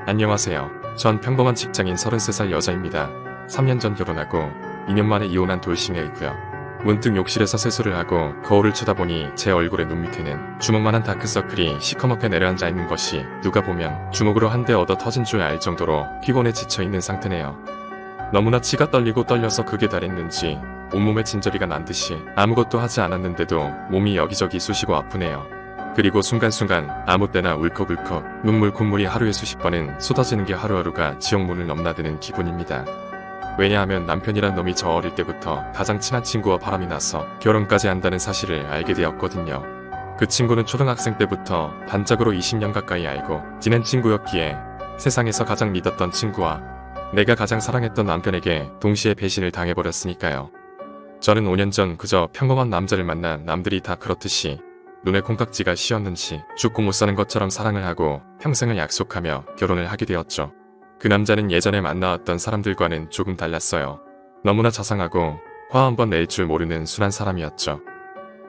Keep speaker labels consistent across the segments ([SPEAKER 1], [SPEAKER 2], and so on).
[SPEAKER 1] 안녕하세요. 전 평범한 직장인 33살 여자입니다. 3년 전 결혼하고 2년 만에 이혼한 돌싱애이고요. 문득 욕실에서 세수를 하고 거울을 쳐다보니 제 얼굴의 눈 밑에는 주먹만한 다크서클이 시커멓게 내려앉아 있는 것이 누가 보면 주먹으로 한 대 얻어 터진 줄 알 정도로 피곤해 지쳐있는 상태네요. 너무나 치가 떨려서 극에 달했는지 온몸에 진저리가 난 듯이 아무것도 하지 않았는데도 몸이 여기저기 쑤시고 아프네요. 그리고 순간순간 아무 때나 울컥울컥 눈물 콧물이 하루에 수십 번은 쏟아지는 게 하루하루가 지옥문을 넘나드는 기분입니다. 왜냐하면 남편이란 놈이 저 어릴 때부터 가장 친한 친구와 바람이 나서 결혼까지 한다는 사실을 알게 되었거든요. 그 친구는 초등학생 때부터 단짝으로 20년 가까이 알고 지낸 친구였기에 세상에서 가장 믿었던 친구와 내가 가장 사랑했던 남편에게 동시에 배신을 당해버렸으니까요. 저는 5년 전 그저 평범한 남자를 만나 남들이 다 그렇듯이 눈에 콩깍지가 씌었는지 죽고 못 사는 것처럼 사랑을 하고 평생을 약속하며 결혼을 하게 되었죠. 그 남자는 예전에 만나왔던 사람들과는 조금 달랐어요. 너무나 자상하고 화 한번 낼 줄 모르는 순한 사람이었죠.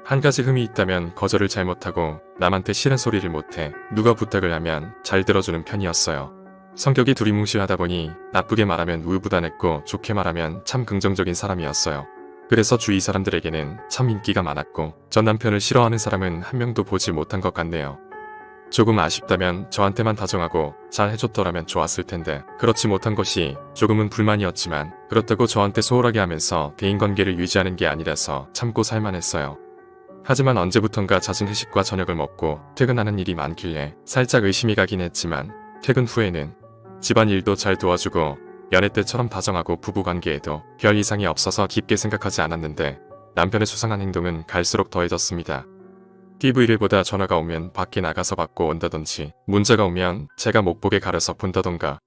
[SPEAKER 1] 한 가지 흠이 있다면 거절을 잘 못하고 남한테 싫은 소리를 못해 누가 부탁을 하면 잘 들어주는 편이었어요. 성격이 두리뭉실하다 보니 나쁘게 말하면 우유부단했고 좋게 말하면 참 긍정적인 사람이었어요. 그래서 주위 사람들에게는 참 인기가 많았고 전 남편을 싫어하는 사람은 한 명도 보지 못한 것 같네요. 조금 아쉽다면 저한테만 다정하고 잘 해줬더라면 좋았을 텐데 그렇지 못한 것이 조금은 불만이었지만 그렇다고 저한테 소홀하게 하면서 대인관계를 유지하는 게 아니라서 참고 살만했어요. 하지만 언제부턴가 잦은 회식과 저녁을 먹고 퇴근하는 일이 많길래 살짝 의심이 가긴 했지만 퇴근 후에는 집안일도 잘 도와주고 연애 때처럼 다정하고 부부관계에도 별 이상이 없어서 깊게 생각하지 않았는데 남편의 수상한 행동은 갈수록 더해졌습니다. TV를 보다 전화가 오면 밖에 나가서 받고 온다든지 문자가 오면 제가 못 보게 가려서 본다던가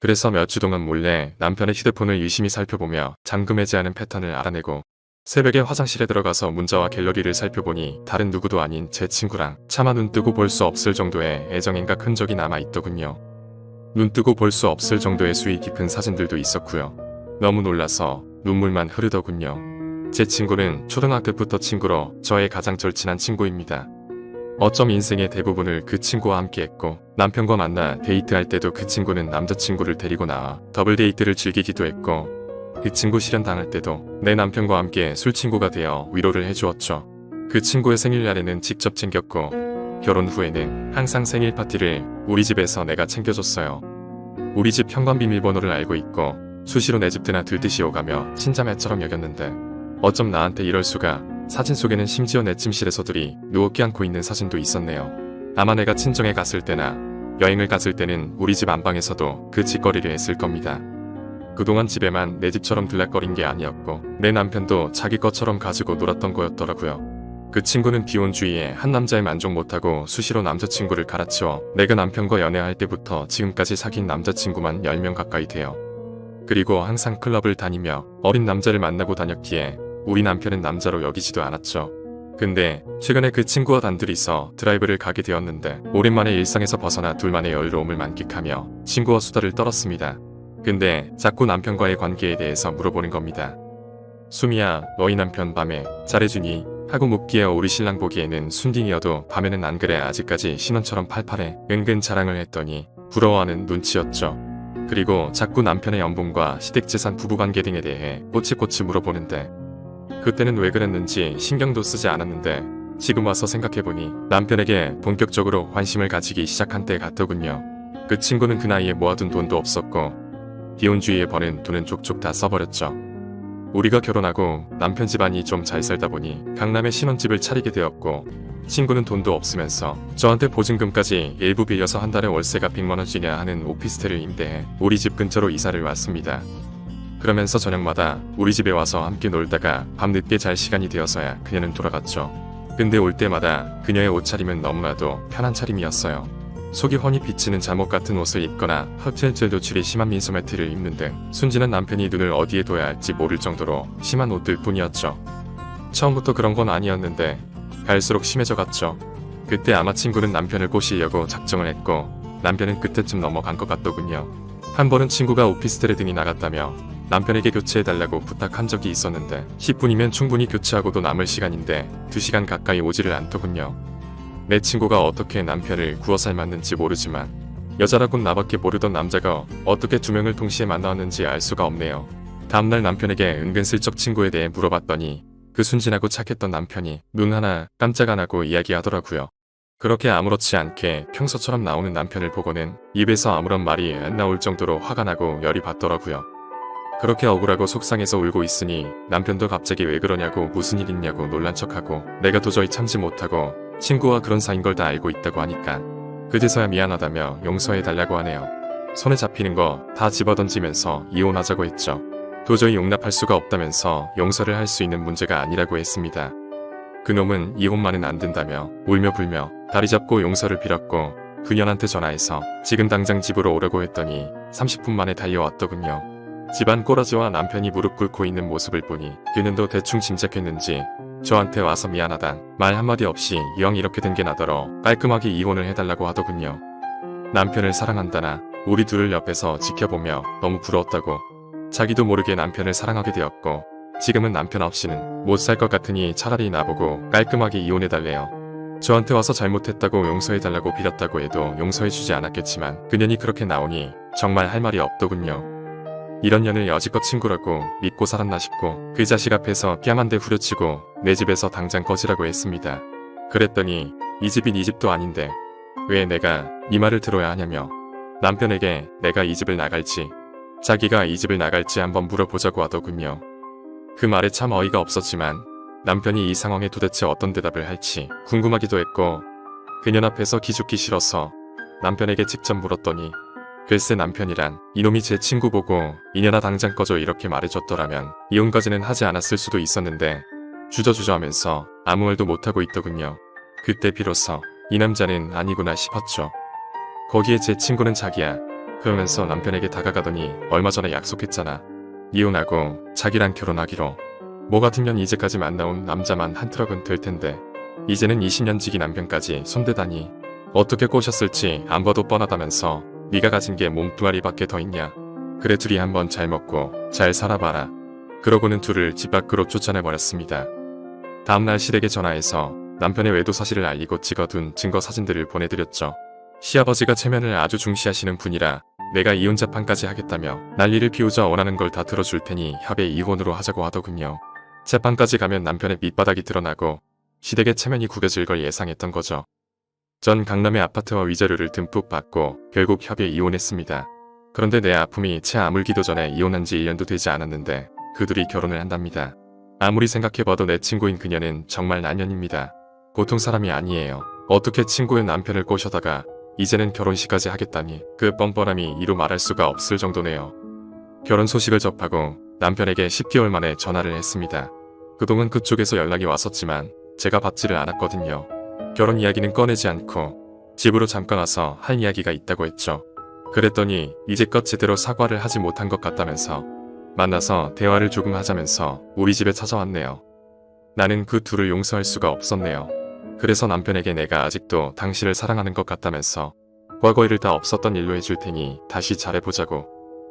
[SPEAKER 1] 그래서 몇 주 동안 몰래 남편의 휴대폰을 유심히 살펴보며 잠금 해제하는 패턴을 알아내고 새벽에 화장실에 들어가서 문자와 갤러리를 살펴보니 다른 누구도 아닌 제 친구랑 차마 눈 뜨고 볼 수 없을 정도의 애정행각 흔적이 남아있더군요. 눈 뜨고 볼 수 없을 정도의 수위 깊은 사진들도 있었고요. 너무 놀라서 눈물만 흐르더군요. 제 친구는 초등학교부터 친구로 저의 가장 절친한 친구입니다. 어쩜 인생의 대부분을 그 친구와 함께 했고 남편과 만나 데이트할 때도 그 친구는 남자친구를 데리고 나와 더블 데이트를 즐기기도 했고 그 친구 실현당할 때도 내 남편과 함께 술친구가 되어 위로를 해주었죠. 그 친구의 생일날에는 직접 챙겼고 결혼 후에는 항상 생일 파티를 우리 집에서 내가 챙겨줬어요. 우리 집 현관 비밀번호를 알고 있고 수시로 내 집 드나 들듯이 오가며 친자매처럼 여겼는데 어쩜 나한테 이럴 수가. 사진 속에는 심지어 내 침실에서들이 누워 껴안고 있는 사진도 있었네요. 아마 내가 친정에 갔을 때나 여행을 갔을 때는 우리 집 안방에서도 그 짓거리를 했을 겁니다. 그동안 집에만 내 집처럼 들락거린 게 아니었고 내 남편도 자기 것처럼 가지고 놀았던 거였더라고요. 그 친구는 비혼주의에 한 남자에 만족 못하고 수시로 남자친구를 갈아치워 내가 남편과 연애할 때부터 지금까지 사귄 남자친구만 10명 가까이 돼요. 그리고 항상 클럽을 다니며 어린 남자를 만나고 다녔기에 우리 남편은 남자로 여기지도 않았죠. 근데 최근에 그 친구와 단둘이서 드라이브를 가게 되었는데 오랜만에 일상에서 벗어나 둘만의 여유로움을 만끽하며 친구와 수다를 떨었습니다. 근데 자꾸 남편과의 관계에 대해서 물어보는 겁니다. 수미야, 너희 남편 밤에 잘해주니? 하고 묻기에 우리 신랑 보기에는 순딩이어도 밤에는 안 그래 아직까지 신혼처럼 팔팔해 은근 자랑을 했더니 부러워하는 눈치였죠. 그리고 자꾸 남편의 연봉과 시댁재산 부부관계 등에 대해 꼬치꼬치 물어보는데 그때는 왜 그랬는지 신경도 쓰지 않았는데 지금 와서 생각해보니 남편에게 본격적으로 관심을 가지기 시작한 때 같더군요. 그 친구는 그 나이에 모아둔 돈도 없었고 비혼주의에 버는 돈은 족족 다 써버렸죠. 우리가 결혼하고 남편 집안이 좀 잘 살다 보니 강남에 신혼집을 차리게 되었고 친구는 돈도 없으면서 저한테 보증금까지 일부 빌려서 한 달에 월세가 100만원씩이나 하는 오피스텔을 임대해 우리 집 근처로 이사를 왔습니다. 그러면서 저녁마다 우리 집에 와서 함께 놀다가 밤늦게 잘 시간이 되어서야 그녀는 돌아갔죠. 근데 올 때마다 그녀의 옷차림은 너무나도 편한 차림이었어요. 속이 훤히 비치는 잠옷 같은 옷을 입거나 흑질질 노출이 심한 민소 매트를 입는 등 순진한 남편이 눈을 어디에 둬야 할지 모를 정도로 심한 옷들 뿐이었죠. 처음부터 그런 건 아니었는데 갈수록 심해져 갔죠. 그때 아마 친구는 남편을 꼬시려고 작정을 했고 남편은 그때쯤 넘어간 것 같더군요. 한 번은 친구가 오피스텔에 등이 나갔다며 남편에게 교체해달라고 부탁한 적이 있었는데 10분이면 충분히 교체하고도 남을 시간인데 2시간 가까이 오지를 않더군요. 내 친구가 어떻게 남편을 구워 삶았는지 모르지만 여자라곤 나밖에 모르던 남자가 어떻게 두 명을 동시에 만나왔는지 알 수가 없네요. 다음날 남편에게 은근슬쩍 친구에 대해 물어봤더니 그 순진하고 착했던 남편이 눈 하나 깜짝 안 하고 이야기하더라고요. 그렇게 아무렇지 않게 평소처럼 나오는 남편을 보고는 입에서 아무런 말이 안 나올 정도로 화가 나고 열이 받더라고요. 그렇게 억울하고 속상해서 울고 있으니 남편도 갑자기 왜 그러냐고 무슨 일 있냐고 놀란 척하고 내가 도저히 참지 못하고 친구와 그런 사이인 걸 다 알고 있다고 하니까 그제서야 미안하다며 용서해달라고 하네요. 손에 잡히는 거 다 집어던지면서 이혼하자고 했죠. 도저히 용납할 수가 없다면서 용서를 할 수 있는 문제가 아니라고 했습니다. 그놈은 이혼만은 안 된다며 울며 불며 다리 잡고 용서를 빌었고 그년한테 전화해서 지금 당장 집으로 오라고 했더니 30분 만에 달려왔더군요. 집안 꼬라지와 남편이 무릎 꿇고 있는 모습을 보니 그년도 대충 짐작했는지 저한테 와서 미안하다 말 한마디 없이 이왕 이렇게 된 게 나더러 깔끔하게 이혼을 해달라고 하더군요. 남편을 사랑한다나 우리 둘을 옆에서 지켜보며 너무 부러웠다고 자기도 모르게 남편을 사랑하게 되었고 지금은 남편 없이는 못 살 것 같으니 차라리 나보고 깔끔하게 이혼해달래요. 저한테 와서 잘못했다고 용서해달라고 빌었다고 해도 용서해주지 않았겠지만 그년이 그렇게 나오니 정말 할 말이 없더군요. 이런 년을 여지껏 친구라고 믿고 살았나 싶고 그 자식 앞에서 뺨 한 대 후려치고 내 집에서 당장 꺼지라고 했습니다. 그랬더니 이 집이 네 집도 아닌데 왜 내가 네 말을 들어야 하냐며 남편에게 내가 이 집을 나갈지 자기가 이 집을 나갈지 한번 물어보자고 하더군요. 그 말에 참 어이가 없었지만 남편이 이 상황에 도대체 어떤 대답을 할지 궁금하기도 했고 그년 앞에서 기죽기 싫어서 남편에게 직접 물었더니 글쎄 남편이란 이놈이 제 친구 보고 이년아 당장 꺼져 이렇게 말해줬더라면 이혼까지는 하지 않았을 수도 있었는데 주저주저 하면서 아무 말도 못하고 있더군요. 그때 비로소 이 남자는 아니구나 싶었죠. 거기에 제 친구는 자기야 그러면서 남편에게 다가가더니 얼마 전에 약속했잖아. 이혼하고 자기랑 결혼하기로. 뭐 같으면 이제까지 만나온 남자만 한 트럭은 될 텐데 이제는 20년 지기 남편까지 손대다니 어떻게 꼬셨을지 안 봐도 뻔하다면서 네가 가진 게 몸뚱아리밖에 더 있냐. 그래 둘이 한번 잘 먹고 잘 살아봐라. 그러고는 둘을 집 밖으로 쫓아내버렸습니다. 다음날 시댁에 전화해서 남편의 외도 사실을 알리고 찍어둔 증거 사진들을 보내드렸죠. 시아버지가 체면을 아주 중시하시는 분이라 내가 이혼 재판까지 하겠다며 난리를 피우자 원하는 걸 다 들어줄 테니 협의 이혼으로 하자고 하더군요. 재판까지 가면 남편의 밑바닥이 드러나고 시댁의 체면이 구겨질 걸 예상했던 거죠. 전 강남의 아파트와 위자료를 듬뿍 받고 결국 협의에 이혼했습니다. 그런데 내 아픔이 채 아물기도 전에 이혼한 지 1년도 되지 않았는데 그 둘이 결혼을 한답니다. 아무리 생각해봐도 내 친구인 그녀는 정말 난년입니다. 보통 사람이 아니에요. 어떻게 친구의 남편을 꼬셔다가 이제는 결혼식까지 하겠다니 그 뻔뻔함이 이루 말할 수가 없을 정도네요. 결혼 소식을 접하고 남편에게 10개월 만에 전화를 했습니다. 그동안 그쪽에서 연락이 왔었지만 제가 받지를 않았거든요. 결혼 이야기는 꺼내지 않고 집으로 잠깐 와서 할 이야기가 있다고 했죠. 그랬더니 이제껏 제대로 사과를 하지 못한 것 같다면서 만나서 대화를 조금 하자면서 우리 집에 찾아왔네요. 나는 그 둘을 용서할 수가 없었네요. 그래서 남편에게 내가 아직도 당신을 사랑하는 것 같다면서 과거 일을 다 없었던 일로 해줄 테니 다시 잘해보자고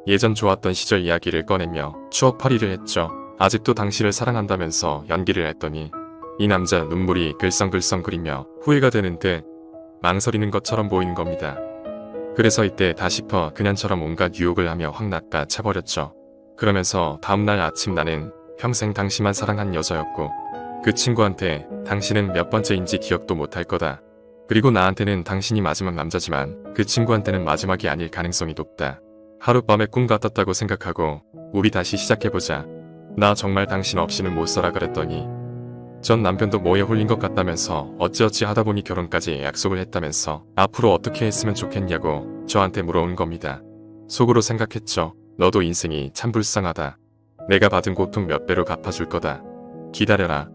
[SPEAKER 1] 예전 좋았던 시절 이야기를 꺼내며 추억팔이를 했죠. 아직도 당신을 사랑한다면서 연기를 했더니 이 남자 눈물이 글썽글썽거리며 후회가 되는 듯 망설이는 것처럼 보이는 겁니다. 그래서 이때 다 싶어 그년처럼 온갖 유혹을 하며 확 낚아채버렸죠. 그러면서 다음날 아침 나는 평생 당신만 사랑한 여자였고 그 친구한테 당신은 몇 번째인지 기억도 못할 거다. 그리고 나한테는 당신이 마지막 남자지만 그 친구한테는 마지막이 아닐 가능성이 높다. 하룻밤에 꿈 같았다고 생각하고 우리 다시 시작해보자. 나 정말 당신 없이는 못 살아 그랬더니 전 남편도 뭐에 홀린 것 같다면서 어찌어찌 하다 보니 결혼까지 약속을 했다면서 앞으로 어떻게 했으면 좋겠냐고 저한테 물어온 겁니다. 속으로 생각했죠. 너도 인생이 참 불쌍하다. 내가 받은 고통 몇 배로 갚아줄 거다. 기다려라.